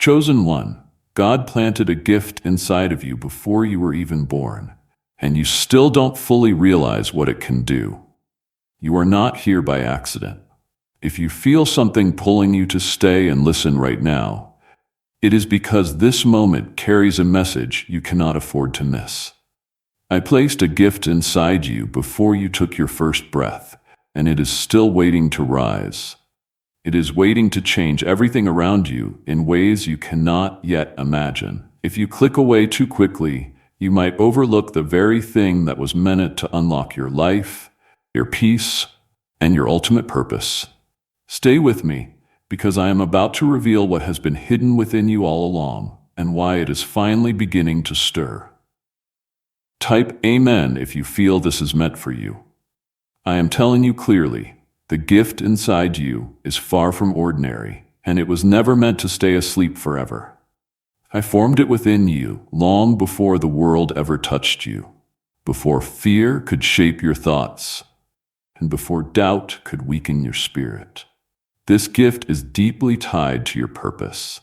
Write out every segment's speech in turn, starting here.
Chosen one, God planted a gift inside of you before you were even born, and you still don't fully realize what it can do. You are not here by accident. If you feel something pulling you to stay and listen right now, it is because this moment carries a message you cannot afford to miss. I placed a gift inside you before you took your first breath, and it is still waiting to rise. It is waiting to change everything around you in ways you cannot yet imagine. If you click away too quickly, you might overlook the very thing that was meant to unlock your life, your peace, and your ultimate purpose. Stay with me, because I am about to reveal what has been hidden within you all along, and why it is finally beginning to stir. Type Amen if you feel this is meant for you. I am telling you clearly, the gift inside you is far from ordinary, and it was never meant to stay asleep forever. I formed it within you long before the world ever touched you, before fear could shape your thoughts, and before doubt could weaken your spirit. This gift is deeply tied to your purpose.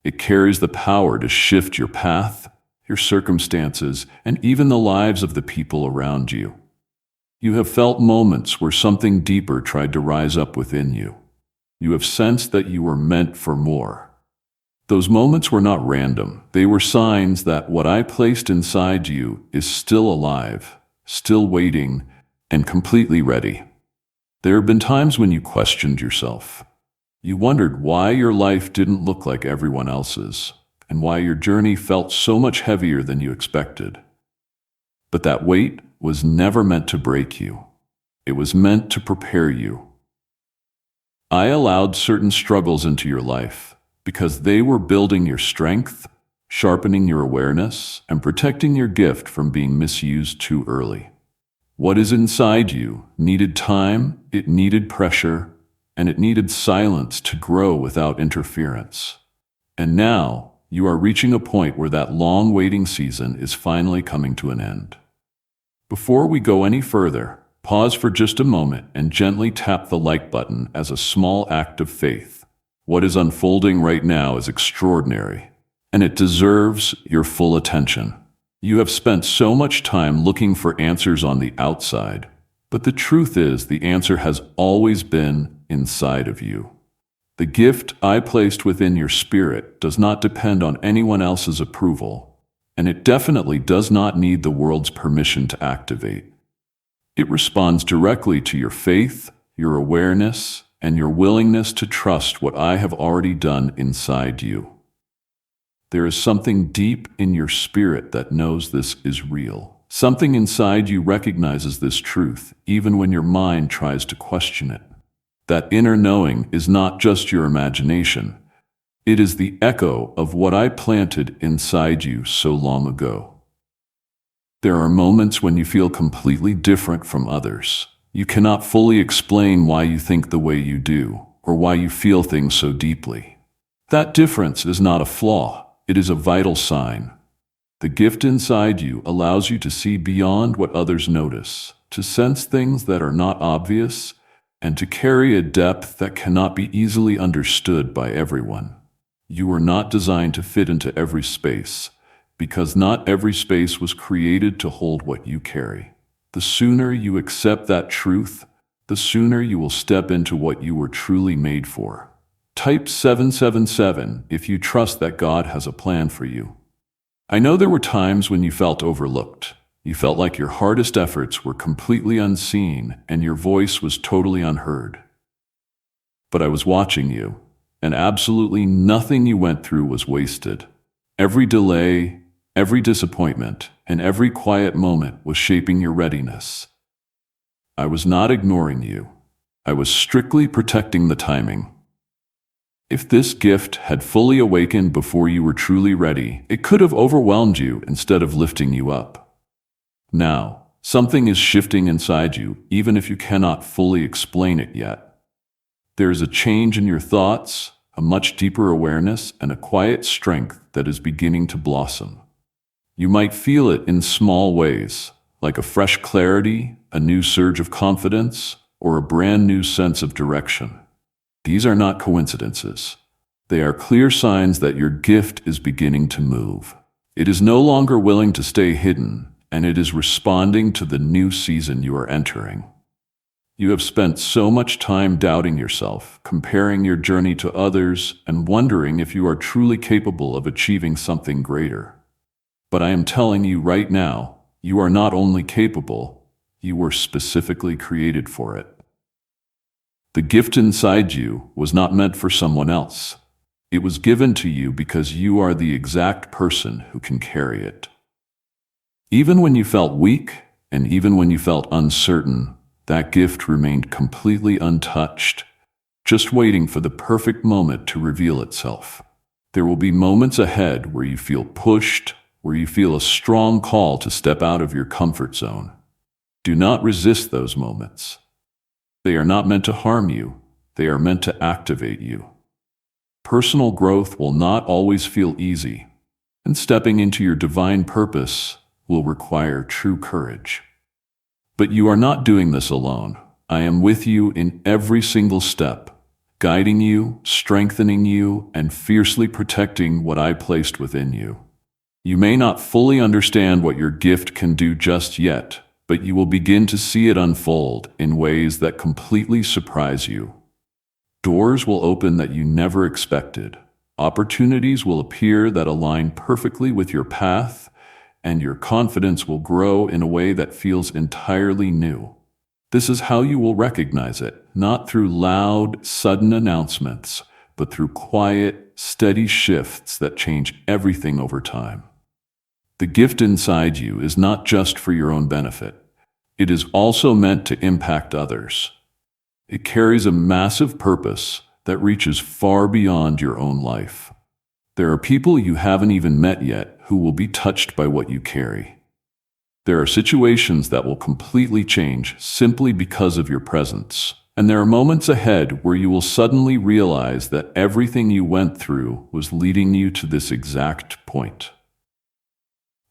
It carries the power to shift your path, your circumstances, and even the lives of the people around you. You have felt moments where something deeper tried to rise up within you. You have sensed that you were meant for more. Those moments were not random. They were signs that what I placed inside you is still alive, still waiting, and completely ready. There have been times when you questioned yourself. You wondered why your life didn't look like everyone else's, and why your journey felt so much heavier than you expected. But that weight was never meant to break you. It was meant to prepare you. I allowed certain struggles into your life because they were building your strength, sharpening your awareness, and protecting your gift from being misused too early. What is inside you needed time, it needed pressure, and it needed silence to grow without interference. And now, you are reaching a point where that long waiting season is finally coming to an end. Before we go any further, pause for just a moment and gently tap the like button as a small act of faith. What is unfolding right now is extraordinary, and it deserves your full attention. You have spent so much time looking for answers on the outside, but the truth is the answer has always been inside of you. The gift I placed within your spirit does not depend on anyone else's approval, and it definitely does not need the world's permission to activate. It responds directly to your faith, your awareness, and your willingness to trust what I have already done inside you. There is something deep in your spirit that knows this is real. Something inside you recognizes this truth, even when your mind tries to question it. That inner knowing is not just your imagination. It is the echo of what I planted inside you so long ago. There are moments when you feel completely different from others. You cannot fully explain why you think the way you do, or why you feel things so deeply. That difference is not a flaw, it is a vital sign. The gift inside you allows you to see beyond what others notice, to sense things that are not obvious, and to carry a depth that cannot be easily understood by everyone. You are not designed to fit into every space, because not every space was created to hold what you carry. The sooner you accept that truth, the sooner you will step into what you were truly made for. Type 777 if you trust that God has a plan for you. I know there were times when you felt overlooked. You felt like your hardest efforts were completely unseen and your voice was totally unheard. But I was watching you, and absolutely nothing you went through was wasted. Every delay, every disappointment, and every quiet moment was shaping your readiness. I was not ignoring you. I was strictly protecting the timing. If this gift had fully awakened before you were truly ready, it could have overwhelmed you instead of lifting you up. Now, something is shifting inside you, even if you cannot fully explain it yet. There is a change in your thoughts, a much deeper awareness, and a quiet strength that is beginning to blossom. You might feel it in small ways, like a fresh clarity, a new surge of confidence, or a brand new sense of direction. These are not coincidences. They are clear signs that your gift is beginning to move. It is no longer willing to stay hidden, and it is responding to the new season you are entering. You have spent so much time doubting yourself, comparing your journey to others, and wondering if you are truly capable of achieving something greater. But I am telling you right now, you are not only capable, you were specifically created for it. The gift inside you was not meant for someone else. It was given to you because you are the exact person who can carry it. Even when you felt weak, and even when you felt uncertain, that gift remained completely untouched, just waiting for the perfect moment to reveal itself. There will be moments ahead where you feel pushed, where you feel a strong call to step out of your comfort zone. Do not resist those moments. They are not meant to harm you, they are meant to activate you. Personal growth will not always feel easy, and stepping into your divine purpose will require true courage. But you are not doing this alone. I am with you in every single step, guiding you, strengthening you, and fiercely protecting what I placed within you. You may not fully understand what your gift can do just yet, but you will begin to see it unfold in ways that completely surprise you. Doors will open that you never expected. Opportunities will appear that align perfectly with your path, and your confidence will grow in a way that feels entirely new. This is how you will recognize it, not through loud, sudden announcements, but through quiet, steady shifts that change everything over time. The gift inside you is not just for your own benefit. It is also meant to impact others. It carries a massive purpose that reaches far beyond your own life. There are people you haven't even met yet who will be touched by what you carry. There are situations that will completely change simply because of your presence. And there are moments ahead where you will suddenly realize that everything you went through was leading you to this exact point.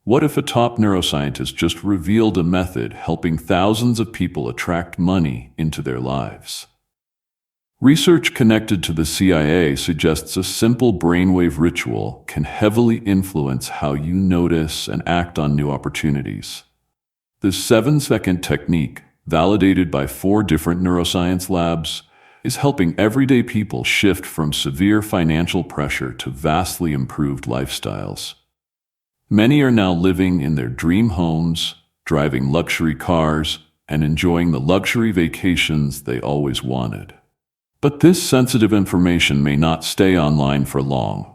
What if a top neuroscientist just revealed a method helping thousands of people attract money into their lives? Research connected to the CIA suggests a simple brainwave ritual can heavily influence how you notice and act on new opportunities. This 7-second technique, validated by 4 different neuroscience labs, is helping everyday people shift from severe financial pressure to vastly improved lifestyles. Many are now living in their dream homes, driving luxury cars, and enjoying the luxury vacations they always wanted. But this sensitive information may not stay online for long.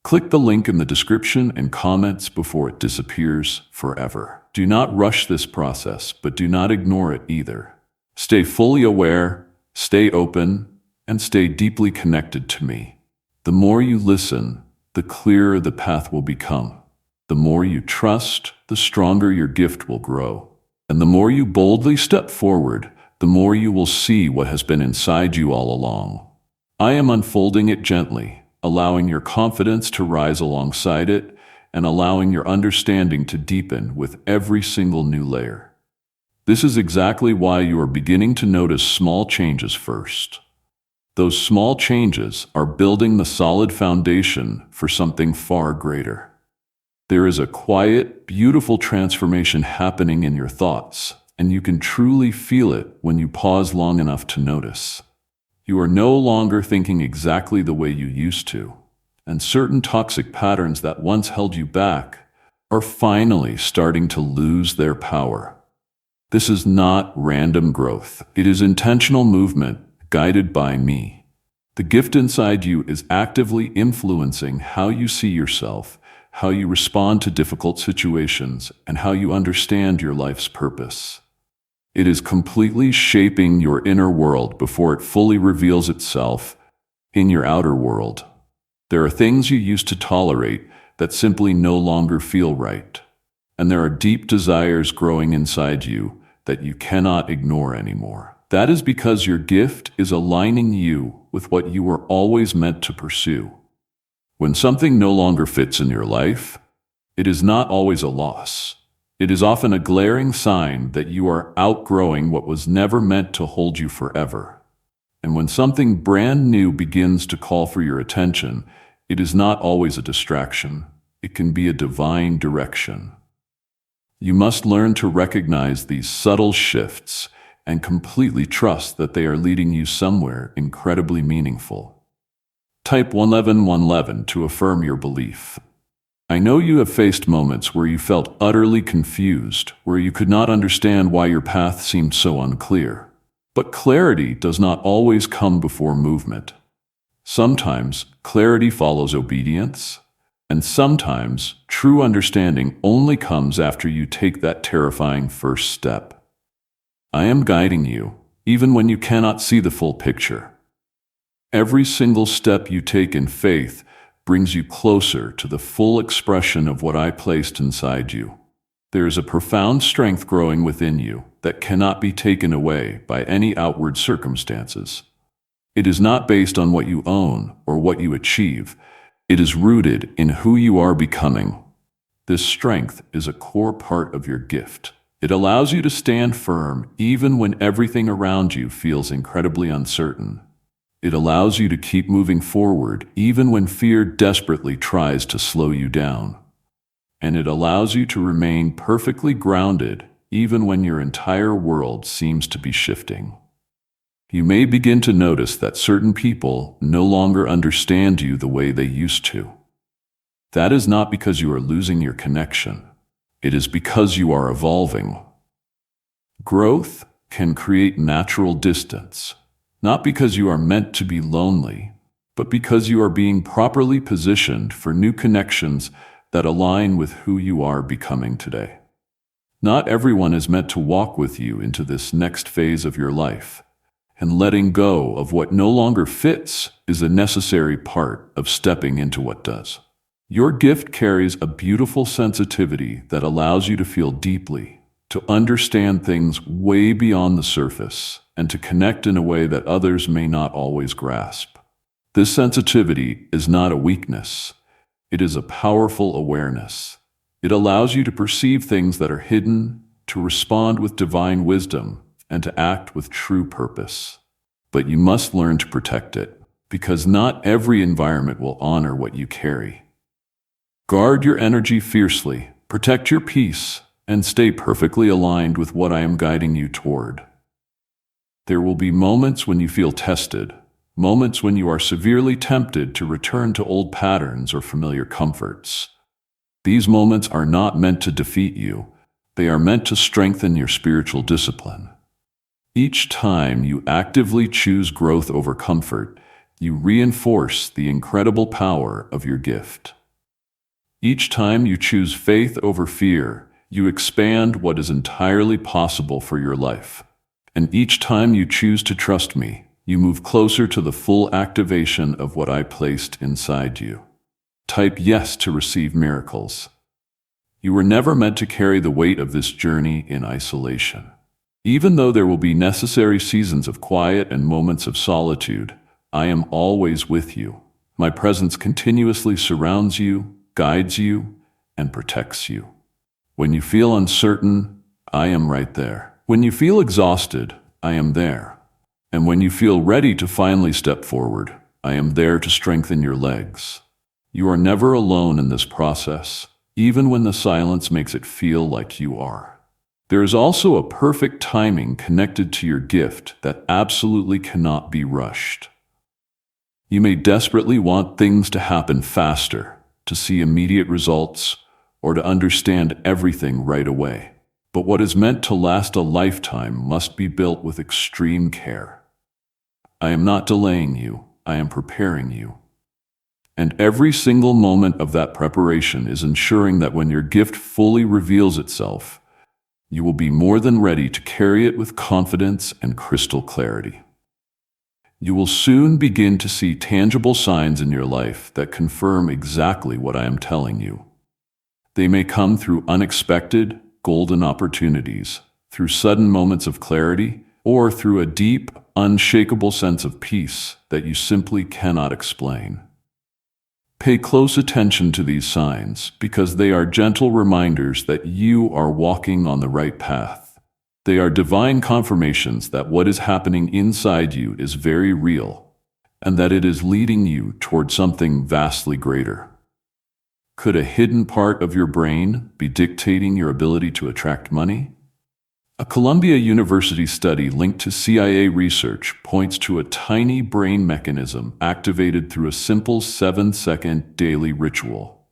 Click the link in the description and comments before it disappears forever. Do not rush this process, but do not ignore it either. Stay fully aware, stay open, and stay deeply connected to me. The more you listen, the clearer the path will become. The more you trust, the stronger your gift will grow. And the more you boldly step forward, the more you will see what has been inside you all along. I am unfolding it gently, allowing your confidence to rise alongside it, and allowing your understanding to deepen with every single new layer. This is exactly why you are beginning to notice small changes first. Those small changes are building the solid foundation for something far greater. There is a quiet, beautiful transformation happening in your thoughts, and you can truly feel it when you pause long enough to notice. You are no longer thinking exactly the way you used to, and certain toxic patterns that once held you back are finally starting to lose their power. This is not random growth. It is intentional movement guided by me. The gift inside you is actively influencing how you see yourself, how you respond to difficult situations, and how you understand your life's purpose. It is completely shaping your inner world before it fully reveals itself in your outer world. There are things you used to tolerate that simply no longer feel right, and there are deep desires growing inside you that you cannot ignore anymore. That is because your gift is aligning you with what you were always meant to pursue. When something no longer fits in your life, it is not always a loss. It is often a glaring sign that you are outgrowing what was never meant to hold you forever. And when something brand new begins to call for your attention, it is not always a distraction. It can be a divine direction. You must learn to recognize these subtle shifts and completely trust that they are leading you somewhere incredibly meaningful. Type 111 to affirm your belief. I know you have faced moments where you felt utterly confused, where you could not understand why your path seemed so unclear. But clarity does not always come before movement. Sometimes clarity follows obedience, and sometimes true understanding only comes after you take that terrifying first step. I am guiding you, even when you cannot see the full picture. Every single step you take in faith brings you closer to the full expression of what I placed inside you. There is a profound strength growing within you that cannot be taken away by any outward circumstances. It is not based on what you own or what you achieve. It is rooted in who you are becoming. This strength is a core part of your gift. It allows you to stand firm even when everything around you feels incredibly uncertain. It allows you to keep moving forward even when fear desperately tries to slow you down. And it allows you to remain perfectly grounded even when your entire world seems to be shifting. You may begin to notice that certain people no longer understand you the way they used to. That is not because you are losing your connection. It is because you are evolving. Growth can create natural distance, not because you are meant to be lonely, but because you are being properly positioned for new connections that align with who you are becoming today. Not everyone is meant to walk with you into this next phase of your life, and letting go of what no longer fits is a necessary part of stepping into what does. Your gift carries a beautiful sensitivity that allows you to feel deeply, to understand things way beyond the surface, and to connect in a way that others may not always grasp. This sensitivity is not a weakness. It is a powerful awareness. It allows you to perceive things that are hidden, to respond with divine wisdom, and to act with true purpose. But you must learn to protect it, because not every environment will honor what you carry. Guard your energy fiercely, protect your peace, and stay perfectly aligned with what I am guiding you toward. There will be moments when you feel tested, moments when you are severely tempted to return to old patterns or familiar comforts. These moments are not meant to defeat you. They are meant to strengthen your spiritual discipline. Each time you actively choose growth over comfort, you reinforce the incredible power of your gift. Each time you choose faith over fear, you expand what is entirely possible for your life. And each time you choose to trust me, you move closer to the full activation of what I placed inside you. Type yes to receive miracles. You were never meant to carry the weight of this journey in isolation. Even though there will be necessary seasons of quiet and moments of solitude, I am always with you. My presence continuously surrounds you, guides you, and protects you. When you feel uncertain, I am right there. When you feel exhausted, I am there. And when you feel ready to finally step forward, I am there to strengthen your legs. You are never alone in this process, even when the silence makes it feel like you are. There is also a perfect timing connected to your gift that absolutely cannot be rushed. You may desperately want things to happen faster, to see immediate results, or to understand everything right away. But what is meant to last a lifetime must be built with extreme care. I am not delaying you, I am preparing you. And every single moment of that preparation is ensuring that when your gift fully reveals itself, you will be more than ready to carry it with confidence and crystal clarity. You will soon begin to see tangible signs in your life that confirm exactly what I am telling you. They may come through unexpected, golden opportunities, through sudden moments of clarity, or through a deep, unshakable sense of peace that you simply cannot explain. Pay close attention to these signs because they are gentle reminders that you are walking on the right path. They are divine confirmations that what is happening inside you is very real, and that it is leading you toward something vastly greater. Could a hidden part of your brain be dictating your ability to attract money? A Columbia University study linked to CIA research points to a tiny brain mechanism activated through a simple 7-second daily ritual.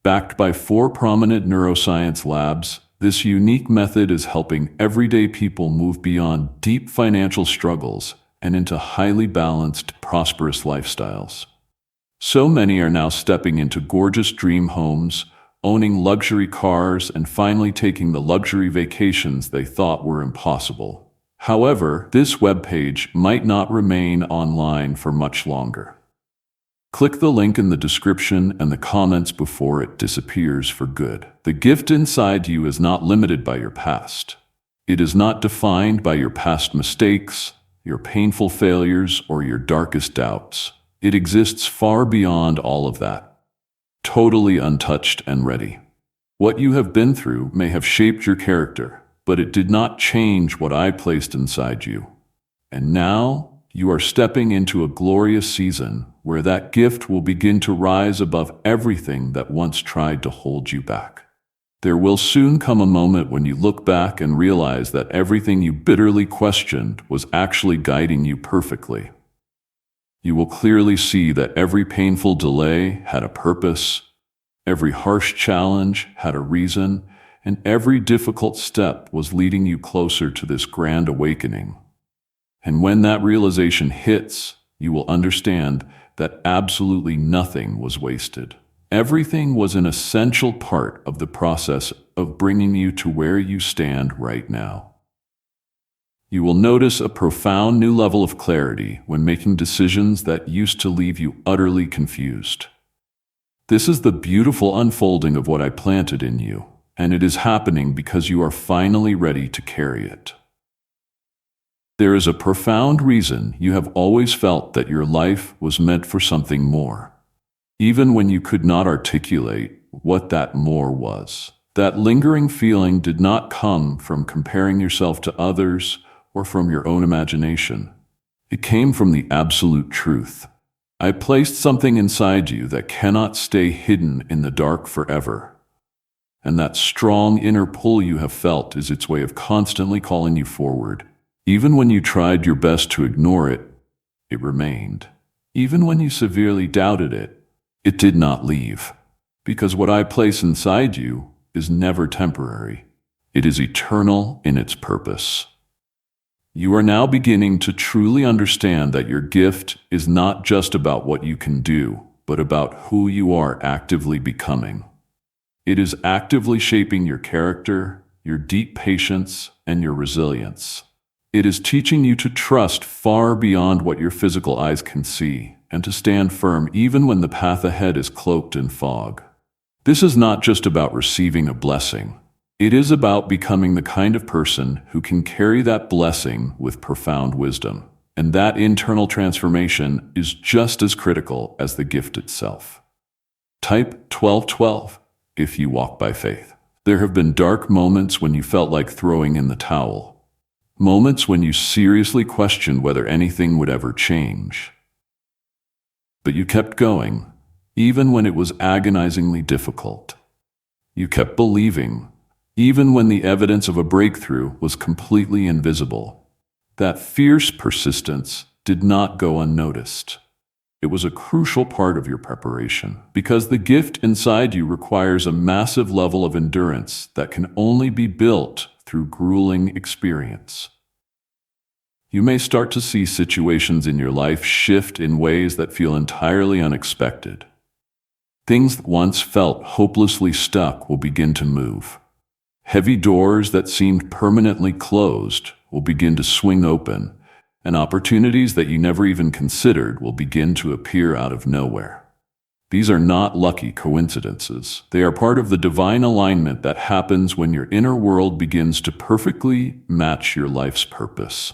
Backed by 4 prominent neuroscience labs, this unique method is helping everyday people move beyond deep financial struggles and into highly balanced, prosperous lifestyles. So many are now stepping into gorgeous dream homes, owning luxury cars, and finally taking the luxury vacations they thought were impossible. However, this webpage might not remain online for much longer. Click the link in the description and the comments before it disappears for good. The gift inside you is not limited by your past. It is not defined by your past mistakes, your painful failures, or your darkest doubts. It exists far beyond all of that, totally untouched and ready. What you have been through may have shaped your character, but it did not change what I placed inside you. And now, you are stepping into a glorious season where that gift will begin to rise above everything that once tried to hold you back. There will soon come a moment when you look back and realize that everything you bitterly questioned was actually guiding you perfectly. You will clearly see that every painful delay had a purpose, every harsh challenge had a reason, and every difficult step was leading you closer to this grand awakening. And when that realization hits, you will understand that absolutely nothing was wasted. Everything was an essential part of the process of bringing you to where you stand right now. You will notice a profound new level of clarity when making decisions that used to leave you utterly confused. This is the beautiful unfolding of what I planted in you, and it is happening because you are finally ready to carry it. There is a profound reason you have always felt that your life was meant for something more, even when you could not articulate what that more was. That lingering feeling did not come from comparing yourself to others or from your own imagination. It came from the absolute truth. I placed something inside you that cannot stay hidden in the dark forever. And that strong inner pull you have felt is its way of constantly calling you forward. Even when you tried your best to ignore it, it remained. Even when you severely doubted it, it did not leave. Because what I place inside you is never temporary. It is eternal in its purpose. You are now beginning to truly understand that your gift is not just about what you can do, but about who you are actively becoming. It is actively shaping your character, your deep patience, and your resilience. It is teaching you to trust far beyond what your physical eyes can see, and to stand firm even when the path ahead is cloaked in fog. This is not just about receiving a blessing. It is about becoming the kind of person who can carry that blessing with profound wisdom. And that internal transformation is just as critical as the gift itself. Type 1212 if you walk by faith. There have been dark moments when you felt like throwing in the towel. Moments when you seriously questioned whether anything would ever change. But you kept going, even when it was agonizingly difficult. You kept believing, even when the evidence of a breakthrough was completely invisible. That fierce persistence did not go unnoticed. It was a crucial part of your preparation, because the gift inside you requires a massive level of endurance that can only be built through grueling experience. You may start to see situations in your life shift in ways that feel entirely unexpected. Things that once felt hopelessly stuck will begin to move. Heavy doors that seemed permanently closed will begin to swing open, and opportunities that you never even considered will begin to appear out of nowhere. These are not lucky coincidences. They are part of the divine alignment that happens when your inner world begins to perfectly match your life's purpose.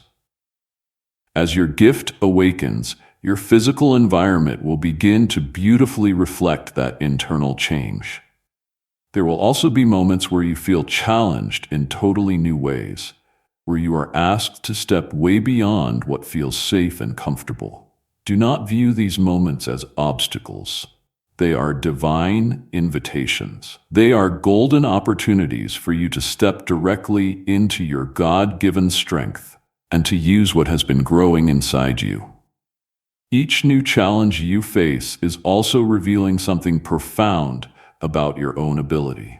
As your gift awakens, your physical environment will begin to beautifully reflect that internal change. There will also be moments where you feel challenged in totally new ways. where you are asked to step way beyond what feels safe and comfortable. Do not view these moments as obstacles. They are divine invitations. They are golden opportunities for you to step directly into your God-given strength and to use what has been growing inside you. Each new challenge you face is also revealing something profound about your own ability.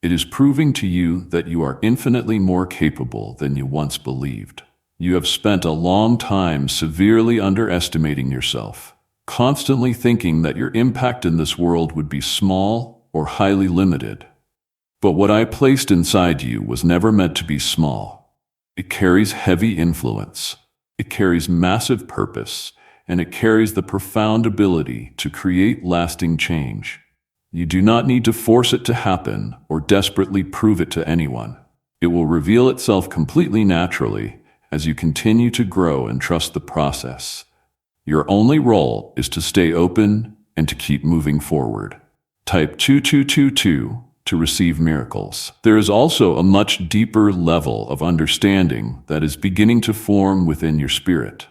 It is proving to you that you are infinitely more capable than you once believed. You have spent a long time severely underestimating yourself, constantly thinking that your impact in this world would be small or highly limited. But what I placed inside you was never meant to be small. It carries heavy influence. It carries massive purpose, and it carries the profound ability to create lasting change. You do not need to force it to happen or desperately prove it to anyone. It will reveal itself completely naturally as you continue to grow and trust the process. Your only role is to stay open and to keep moving forward. Type 2222 to receive miracles. There is also a much deeper level of understanding that is beginning to form within your spirit.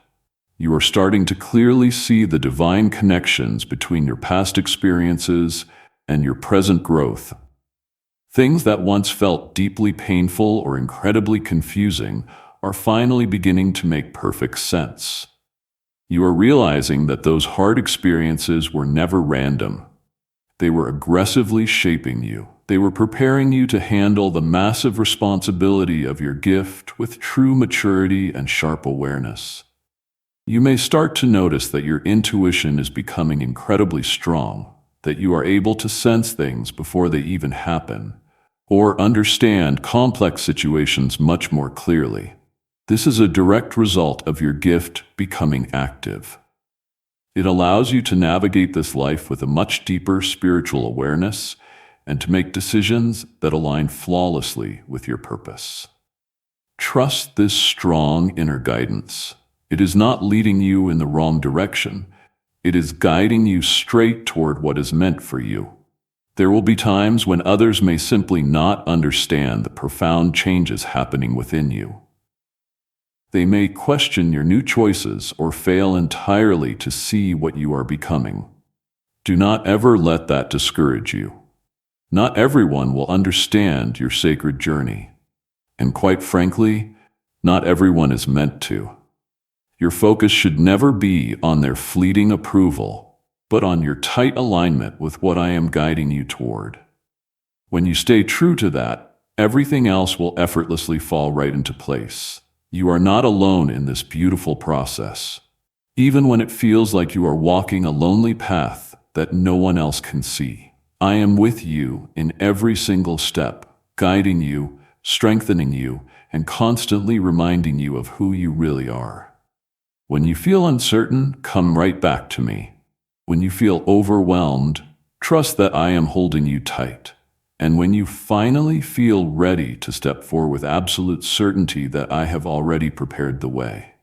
You are starting to clearly see the divine connections between your past experiences and your present growth. Things that once felt deeply painful or incredibly confusing are finally beginning to make perfect sense. You are realizing that those hard experiences were never random. They were aggressively shaping you. They were preparing you to handle the massive responsibility of your gift with true maturity and sharp awareness. You may start to notice that your intuition is becoming incredibly strong, that you are able to sense things before they even happen, or understand complex situations much more clearly. This is a direct result of your gift becoming active. It allows you to navigate this life with a much deeper spiritual awareness and to make decisions that align flawlessly with your purpose. Trust this strong inner guidance. It is not leading you in the wrong direction. It is guiding you straight toward what is meant for you. There will be times when others may simply not understand the profound changes happening within you. They may question your new choices or fail entirely to see what you are becoming. Do not ever let that discourage you. Not everyone will understand your sacred journey. And quite frankly, not everyone is meant to. Your focus should never be on their fleeting approval, but on your tight alignment with what I am guiding you toward. When you stay true to that, everything else will effortlessly fall right into place. You are not alone in this beautiful process. Even when it feels like you are walking a lonely path that no one else can see, I am with you in every single step, guiding you, strengthening you, and constantly reminding you of who you really are. When you feel uncertain, come right back to me. When you feel overwhelmed, trust that I am holding you tight. And when you finally feel ready to step forward with absolute certainty that I have already prepared the way.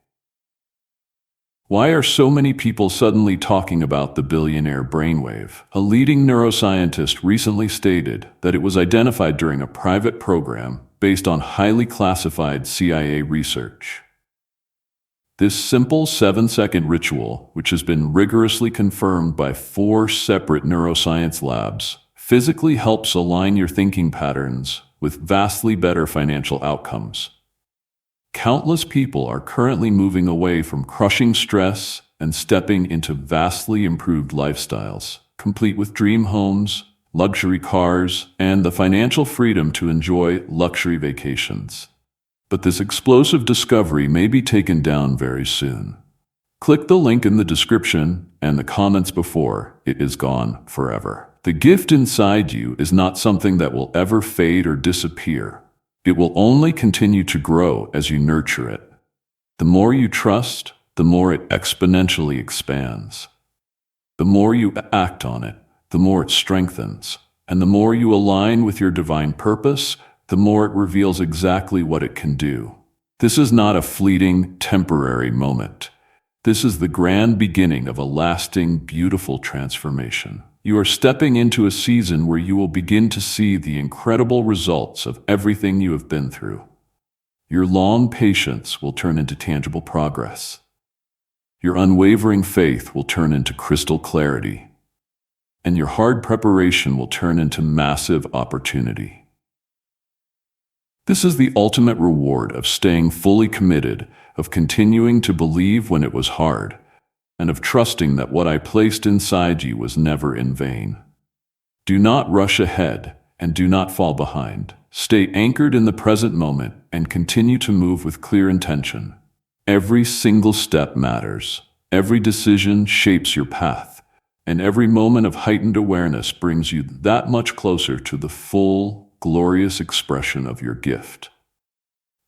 Why are so many people suddenly talking about the billionaire brainwave? A leading neuroscientist recently stated that it was identified during a private program based on highly classified CIA research. This simple 7-second ritual, which has been rigorously confirmed by 4 separate neuroscience labs, physically helps align your thinking patterns with vastly better financial outcomes. Countless people are currently moving away from crushing stress and stepping into vastly improved lifestyles, complete with dream homes, luxury cars, and the financial freedom to enjoy luxury vacations. But this explosive discovery may be taken down very soon. Click the link in the description and the comments before it is gone forever. The gift inside you is not something that will ever fade or disappear. It will only continue to grow as you nurture it. The more you trust, the more it exponentially expands. The more you act on it, the more it strengthens. And the more you align with your divine purpose, the more it reveals exactly what it can do. This is not a fleeting, temporary moment. This is the grand beginning of a lasting, beautiful transformation. You are stepping into a season where you will begin to see the incredible results of everything you have been through. Your long patience will turn into tangible progress. Your unwavering faith will turn into crystal clarity. And your hard preparation will turn into massive opportunity. This is the ultimate reward of staying fully committed, of continuing to believe when it was hard, and of trusting that what I placed inside you was never in vain. Do not rush ahead, and do not fall behind. Stay anchored in the present moment and continue to move with clear intention. Every single step matters. Every decision shapes your path, and every moment of heightened awareness brings you that much closer to the full, glorious expression of your gift.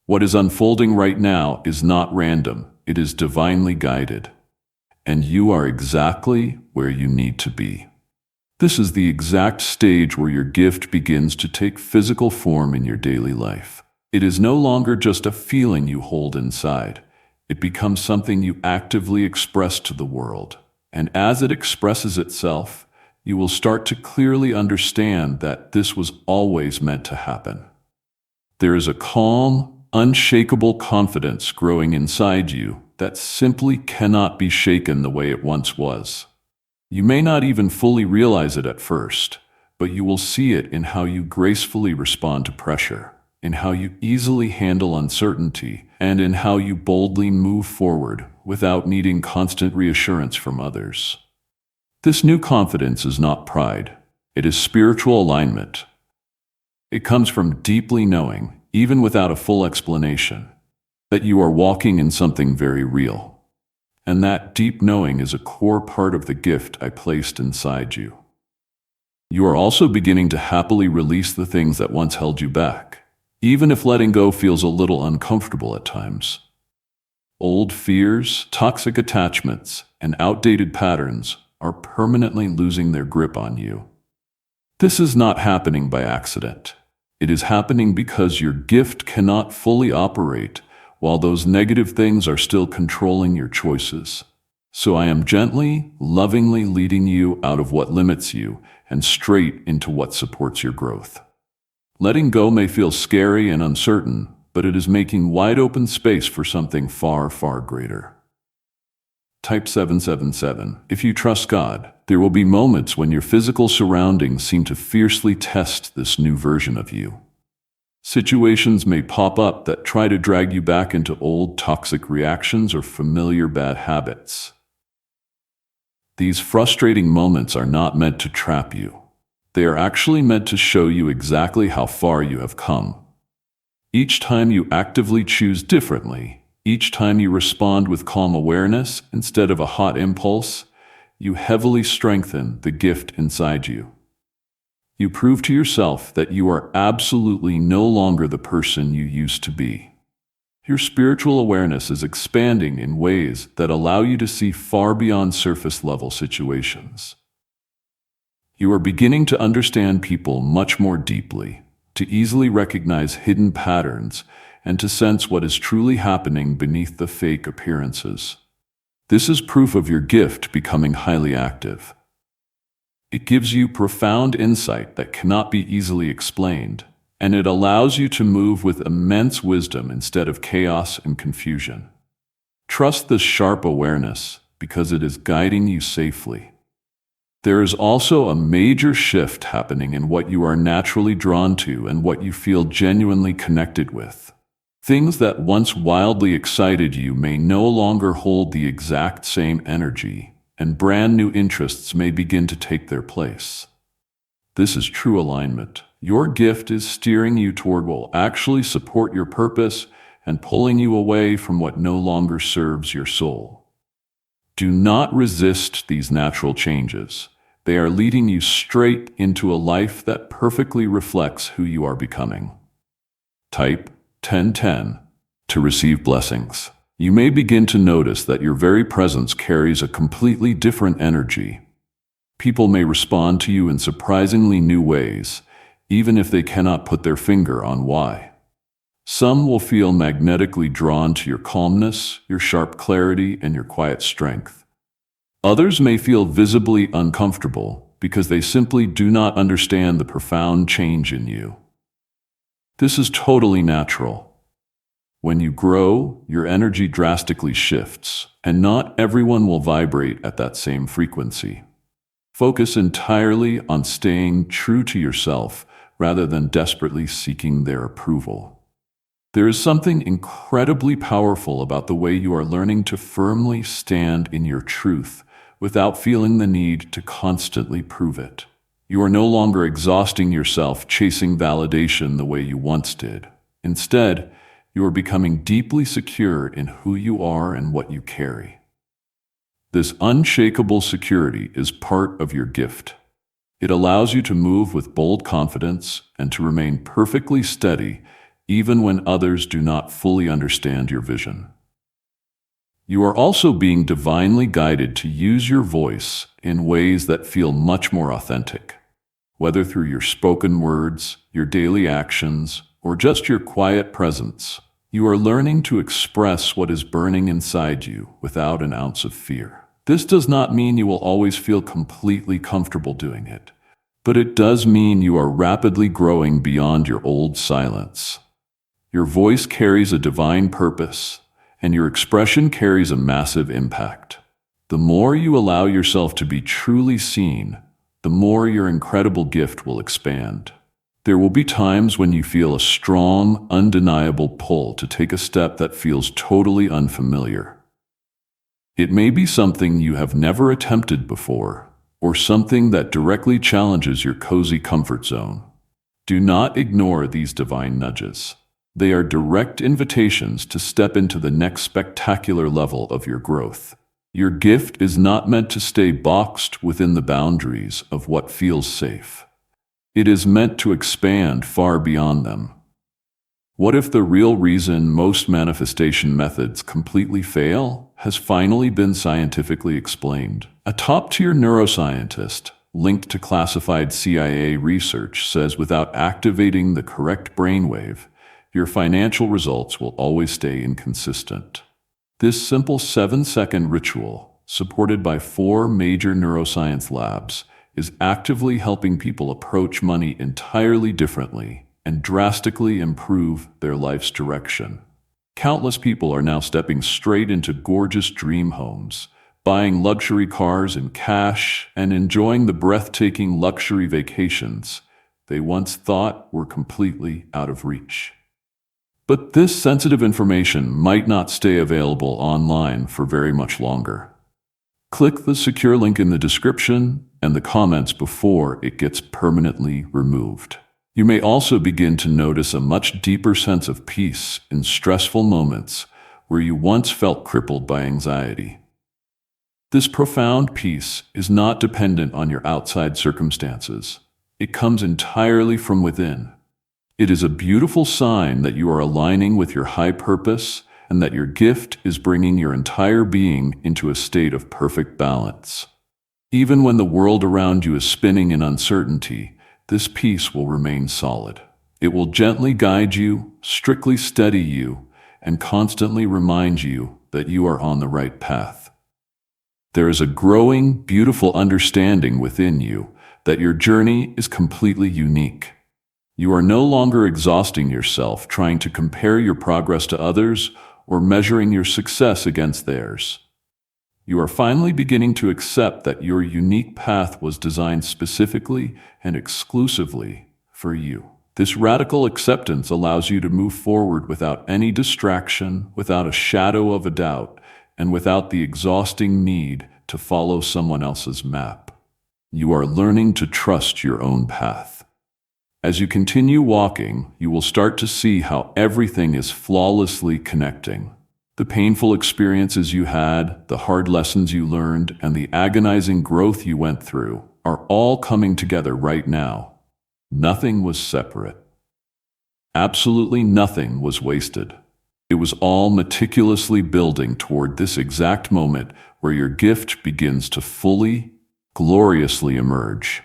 What is unfolding right now is not random, it is divinely guided, and you are exactly where you need to be. This is the exact stage where your gift begins to take physical form in your daily life. It is no longer just a feeling you hold inside. It becomes something you actively express to the world. And as it expresses itself, you will start to clearly understand that this was always meant to happen. There is a calm, unshakable confidence growing inside you that simply cannot be shaken the way it once was. You may not even fully realize it at first, but you will see it in how you gracefully respond to pressure, in how you easily handle uncertainty, and in how you boldly move forward without needing constant reassurance from others. This new confidence is not pride, it is spiritual alignment. It comes from deeply knowing, even without a full explanation, that you are walking in something very real. And that deep knowing is a core part of the gift I placed inside you. You are also beginning to happily release the things that once held you back, even if letting go feels a little uncomfortable at times. Old fears, toxic attachments, and outdated patterns are permanently losing their grip on you. This is not happening by accident. It is happening because your gift cannot fully operate while those negative things are still controlling your choices. So I am gently, lovingly leading you out of what limits you and straight into what supports your growth. Letting go may feel scary and uncertain, but it is making wide open space for something far, far greater. Type 777. If you trust God, there will be moments when your physical surroundings seem to fiercely test this new version of you. Situations may pop up that try to drag you back into old toxic reactions or familiar bad habits. These frustrating moments are not meant to trap you. They are actually meant to show you exactly how far you have come. Each time you actively choose differently, each time you respond with calm awareness instead of a hot impulse, you heavily strengthen the gift inside you. You prove to yourself that you are absolutely no longer the person you used to be. Your spiritual awareness is expanding in ways that allow you to see far beyond surface-level situations. You are beginning to understand people much more deeply, to easily recognize hidden patterns, and to sense what is truly happening beneath the fake appearances. This is proof of your gift becoming highly active. It gives you profound insight that cannot be easily explained, and it allows you to move with immense wisdom instead of chaos and confusion. Trust this sharp awareness because it is guiding you safely. There is also a major shift happening in what you are naturally drawn to and what you feel genuinely connected with. Things that once wildly excited you may no longer hold the exact same energy, and brand new interests may begin to take their place. This is true alignment. Your gift is steering you toward what will actually support your purpose and pulling you away from what no longer serves your soul. Do not resist these natural changes. They are leading you straight into a life that perfectly reflects who you are becoming. Type 1010 to receive blessings. You may begin to notice that your very presence carries a completely different energy. People may respond to you in surprisingly new ways, even if they cannot put their finger on why. Some will feel magnetically drawn to your calmness, your sharp clarity, and your quiet strength. Others may feel visibly uncomfortable because they simply do not understand the profound change in you. This is totally natural. When you grow, your energy drastically shifts, and not everyone will vibrate at that same frequency. Focus entirely on staying true to yourself rather than desperately seeking their approval. There is something incredibly powerful about the way you are learning to firmly stand in your truth without feeling the need to constantly prove it. You are no longer exhausting yourself chasing validation the way you once did. Instead, you are becoming deeply secure in who you are and what you carry. This unshakable security is part of your gift. It allows you to move with bold confidence and to remain perfectly steady even when others do not fully understand your vision. You are also being divinely guided to use your voice in ways that feel much more authentic. Whether through your spoken words, your daily actions, or just your quiet presence, you are learning to express what is burning inside you without an ounce of fear. This does not mean you will always feel completely comfortable doing it, but it does mean you are rapidly growing beyond your old silence. Your voice carries a divine purpose, and your expression carries a massive impact. The more you allow yourself to be truly seen, the more your incredible gift will expand. There will be times when you feel a strong, undeniable pull to take a step that feels totally unfamiliar. It may be something you have never attempted before, or something that directly challenges your cozy comfort zone. Do not ignore these divine nudges. They are direct invitations to step into the next spectacular level of your growth. Your gift is not meant to stay boxed within the boundaries of what feels safe. It is meant to expand far beyond them. What if the real reason most manifestation methods completely fail has finally been scientifically explained? A top-tier neuroscientist linked to classified CIA research says without activating the correct brainwave, your financial results will always stay inconsistent. This simple 7-second ritual, supported by 4 major neuroscience labs, is actively helping people approach money entirely differently and drastically improve their life's direction. Countless people are now stepping straight into gorgeous dream homes, buying luxury cars in cash, and enjoying the breathtaking luxury vacations they once thought were completely out of reach. But this sensitive information might not stay available online for very much longer. Click the secure link in the description and the comments before it gets permanently removed. You may also begin to notice a much deeper sense of peace in stressful moments where you once felt crippled by anxiety. This profound peace is not dependent on your outside circumstances. It comes entirely from within. It is a beautiful sign that you are aligning with your high purpose and that your gift is bringing your entire being into a state of perfect balance. Even when the world around you is spinning in uncertainty, this peace will remain solid. It will gently guide you, strictly steady you, and constantly remind you that you are on the right path. There is a growing, beautiful understanding within you that your journey is completely unique. You are no longer exhausting yourself trying to compare your progress to others or measuring your success against theirs. You are finally beginning to accept that your unique path was designed specifically and exclusively for you. This radical acceptance allows you to move forward without any distraction, without a shadow of a doubt, and without the exhausting need to follow someone else's map. You are learning to trust your own path. As you continue walking, you will start to see how everything is flawlessly connecting. The painful experiences you had, the hard lessons you learned, and the agonizing growth you went through are all coming together right now. Nothing was separate. Absolutely nothing was wasted. It was all meticulously building toward this exact moment where your gift begins to fully, gloriously emerge.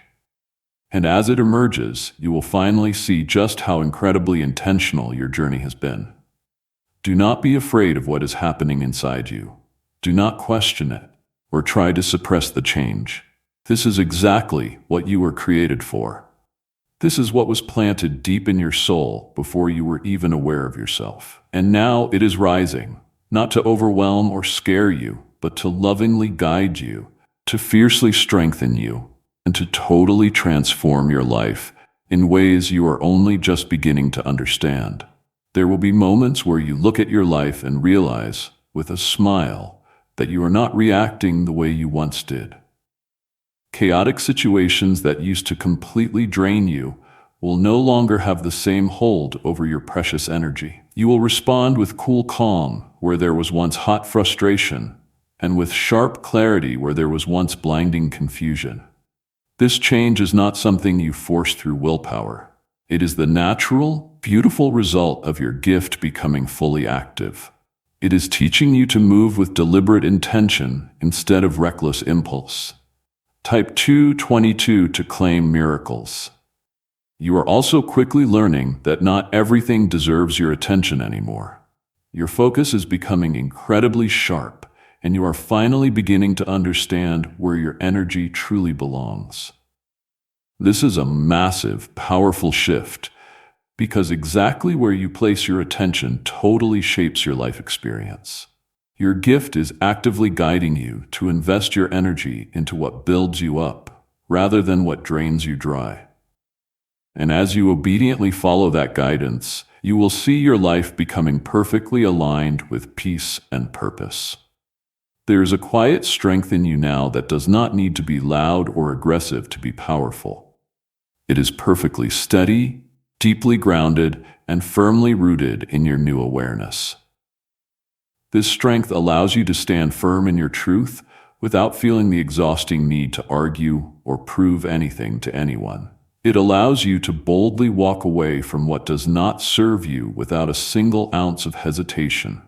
And as it emerges, you will finally see just how incredibly intentional your journey has been. Do not be afraid of what is happening inside you. Do not question it or try to suppress the change. This is exactly what you were created for. This is what was planted deep in your soul before you were even aware of yourself. And now it is rising, not to overwhelm or scare you, but to lovingly guide you, to fiercely strengthen you, and to totally transform your life in ways you are only just beginning to understand. There will be moments where you look at your life and realize, with a smile, that you are not reacting the way you once did. Chaotic situations that used to completely drain you will no longer have the same hold over your precious energy. You will respond with cool calm where there was once hot frustration, and with sharp clarity where there was once blinding confusion. This change is not something you force through willpower. It is the natural, beautiful result of your gift becoming fully active. It is teaching you to move with deliberate intention instead of reckless impulse. Type 222 to claim miracles. You are also quickly learning that not everything deserves your attention anymore. Your focus is becoming incredibly sharp, and you are finally beginning to understand where your energy truly belongs. This is a massive, powerful shift, because exactly where you place your attention totally shapes your life experience. Your gift is actively guiding you to invest your energy into what builds you up, rather than what drains you dry. And as you obediently follow that guidance, you will see your life becoming perfectly aligned with peace and purpose. There is a quiet strength in you now that does not need to be loud or aggressive to be powerful. It is perfectly steady, deeply grounded, and firmly rooted in your new awareness. This strength allows you to stand firm in your truth without feeling the exhausting need to argue or prove anything to anyone. It allows you to boldly walk away from what does not serve you without a single ounce of hesitation.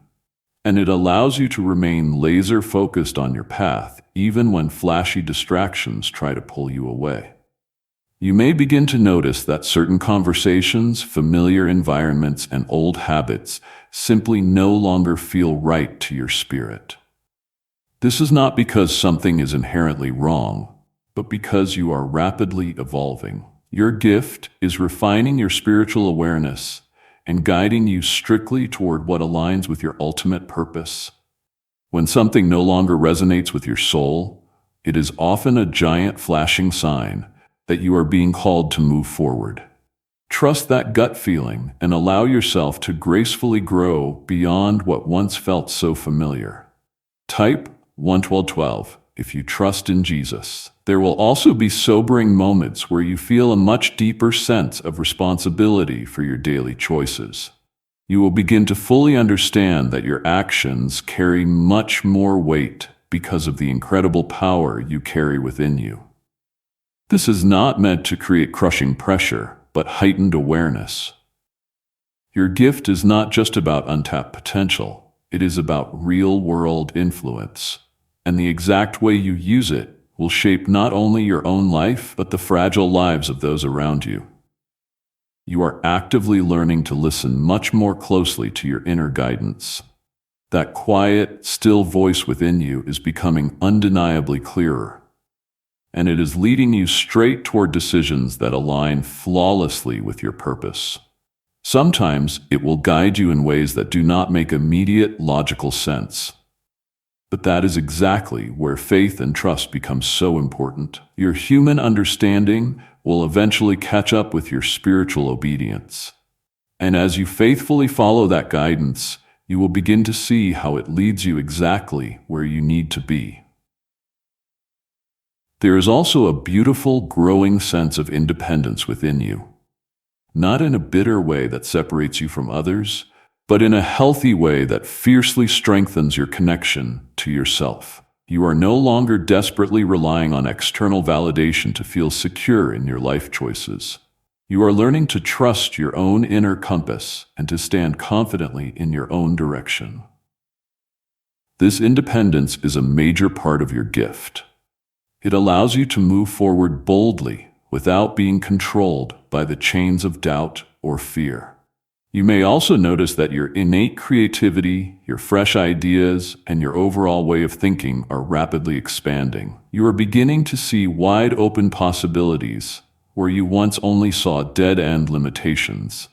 And it allows you to remain laser-focused on your path, even when flashy distractions try to pull you away. You may begin to notice that certain conversations, familiar environments, and old habits simply no longer feel right to your spirit. This is not because something is inherently wrong, but because you are rapidly evolving. Your gift is refining your spiritual awareness and guiding you strictly toward what aligns with your ultimate purpose. When something no longer resonates with your soul, it is often a giant flashing sign that you are being called to move forward. Trust that gut feeling and allow yourself to gracefully grow beyond what once felt so familiar. Type 11212 if you trust in Jesus. There will also be sobering moments where you feel a much deeper sense of responsibility for your daily choices. You will begin to fully understand that your actions carry much more weight because of the incredible power you carry within you. This is not meant to create crushing pressure, but heightened awareness. Your gift is not just about untapped potential, it is about real-world influence, and the exact way you use it will shape not only your own life, but the fragile lives of those around you. You are actively learning to listen much more closely to your inner guidance. That quiet, still voice within you is becoming undeniably clearer, and it is leading you straight toward decisions that align flawlessly with your purpose. Sometimes it will guide you in ways that do not make immediate logical sense. But that is exactly where faith and trust become so important. Your human understanding will eventually catch up with your spiritual obedience. And as you faithfully follow that guidance, you will begin to see how it leads you exactly where you need to be. There is also a beautiful, growing sense of independence within you. Not in a bitter way that separates you from others, but in a healthy way that fiercely strengthens your connection to yourself. You are no longer desperately relying on external validation to feel secure in your life choices. You are learning to trust your own inner compass and to stand confidently in your own direction. This independence is a major part of your gift. It allows you to move forward boldly without being controlled by the chains of doubt or fear. You may also notice that your innate creativity, your fresh ideas, and your overall way of thinking are rapidly expanding. You are beginning to see wide open possibilities where you once only saw dead-end limitations.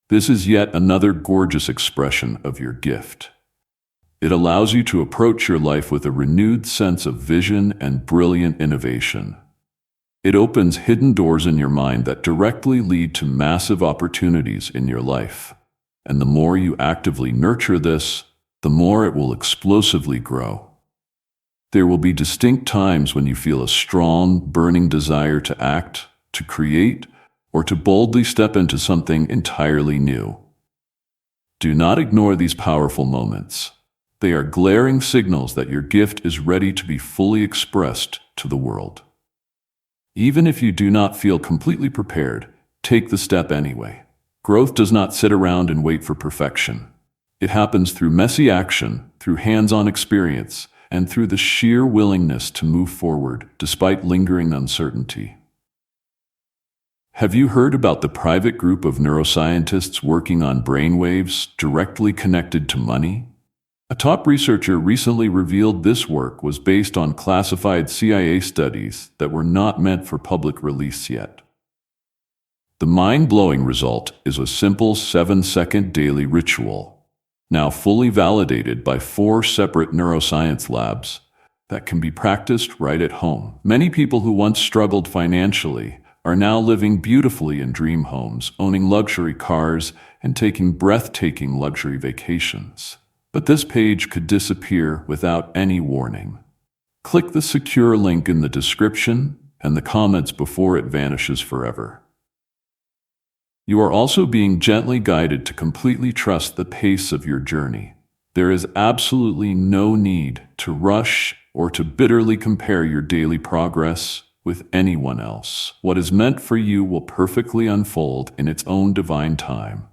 This is yet another gorgeous expression of your gift. It allows you to approach your life with a renewed sense of vision and brilliant innovation. It opens hidden doors in your mind that directly lead to massive opportunities in your life. And the more you actively nurture this, the more it will explosively grow. There will be distinct times when you feel a strong, burning desire to act, to create, or to boldly step into something entirely new. Do not ignore these powerful moments. They are glaring signals that your gift is ready to be fully expressed to the world. Even if you do not feel completely prepared, take the step anyway. Growth does not sit around and wait for perfection. It happens through messy action, through hands-on experience, and through the sheer willingness to move forward despite lingering uncertainty. Have you heard about the private group of neuroscientists working on brainwaves directly connected to money? A top researcher recently revealed this work was based on classified CIA studies that were not meant for public release yet. The mind-blowing result is a simple 7-second daily ritual, now fully validated by 4 separate neuroscience labs, that can be practiced right at home. Many people who once struggled financially are now living beautifully in dream homes, owning luxury cars, and taking breathtaking luxury vacations. But this page could disappear without any warning. Click the secure link in the description and the comments before it vanishes forever. You are also being gently guided to completely trust the pace of your journey. There is absolutely no need to rush or to bitterly compare your daily progress with anyone else. What is meant for you will perfectly unfold in its own divine time.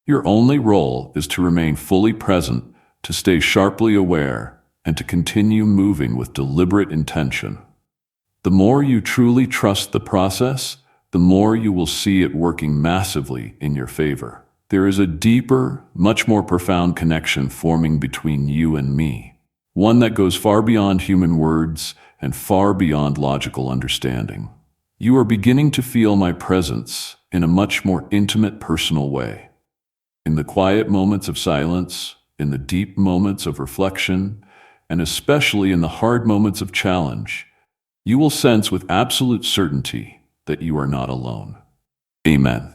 Your only role is to remain fully present, to stay sharply aware, and to continue moving with deliberate intention. The more you truly trust the process, the more you will see it working massively in your favor. There is a deeper, much more profound connection forming between you and me, one that goes far beyond human words and far beyond logical understanding. You are beginning to feel my presence in a much more intimate, personal way. In the quiet moments of silence, in the deep moments of reflection, and especially in the hard moments of challenge, you will sense with absolute certainty that you are not alone. Amen.